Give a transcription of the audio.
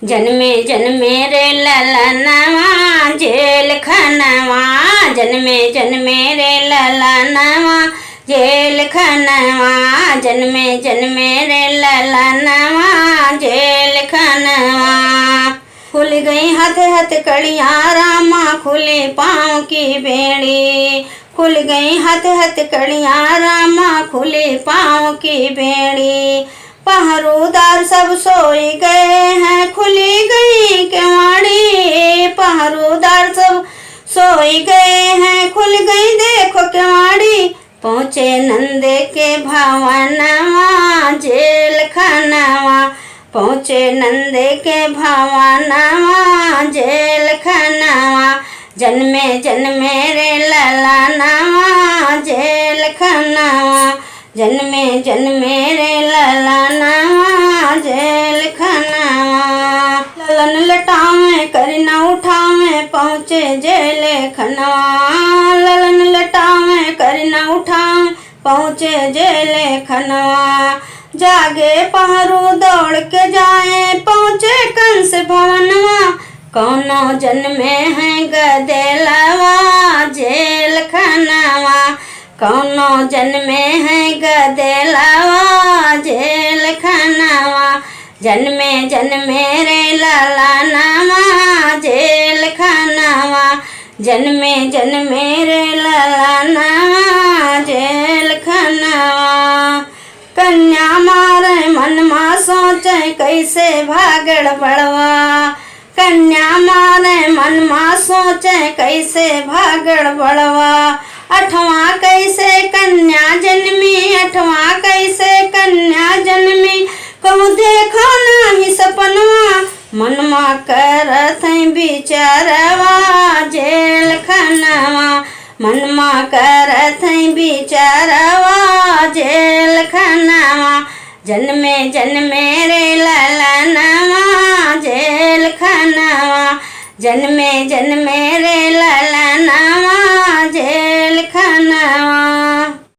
जन्मे जन्मे रे ललनवा जेल खनवा, जन्मे जन्मे रे ललनवा जेल खनवा, जन्मे जन्मे रे ललनवा जेल खनवा। खुल गई हाथ हाथ कड़ियाँ रामा खुले पाँव की बेड़ी, खुल गई हाथ हाथ कड़ियाँ रामा खुले पाँव की बेड़ी। पहरोदार सब सोई गए हैं खुली गई केवाड़ी, पहरोदार सब सोई गए हैं खुल गई देखो केवाड़ी। पहुँचे नंद के भवनवा जेल खनवा, पहुँचे नंद के भवनवा जेल खनवा, जन्मे जन्मे रे ललनवा जेल खनवा, जन्मे जन्मे रे ललनवा जेल खनवा। ललन लटावे कर न उठावे पहुँचे जेल खनवा, ललन लटावे कर न उठावे पहुँचे जेल खनवा। जागे पहरू दौड़ के जाए पहुँचे कंस भवनवा, कौनो जन्मे हैं गदेलवा जेल खनवा, कौनो जन्मे हैं गदेलवा जेल खनवा, जन्मे जन्मे रे ललनवा जेल खनवा, जन्मे जन्मे रे ललनवा जेल खनवा। कन्या मारे मन मा सोचे कैसे भागड़ बड़वा, कन्या मारे मन मा सोचे कैसे भागड़ बड़वा। अठवा कैसे कन्या जन्मी, अठवा कैसे कन्या जन्मी कहूँ देखो नहीं सपनवा, मन मा करत बिचारवा जेल खनवा, मन मा करत बिचारवा जेल खनवा, जन्मे जन्मे रे ललनवा जेल खनवा, जन्मे जन्मे रे ललनवा जेल खनवा।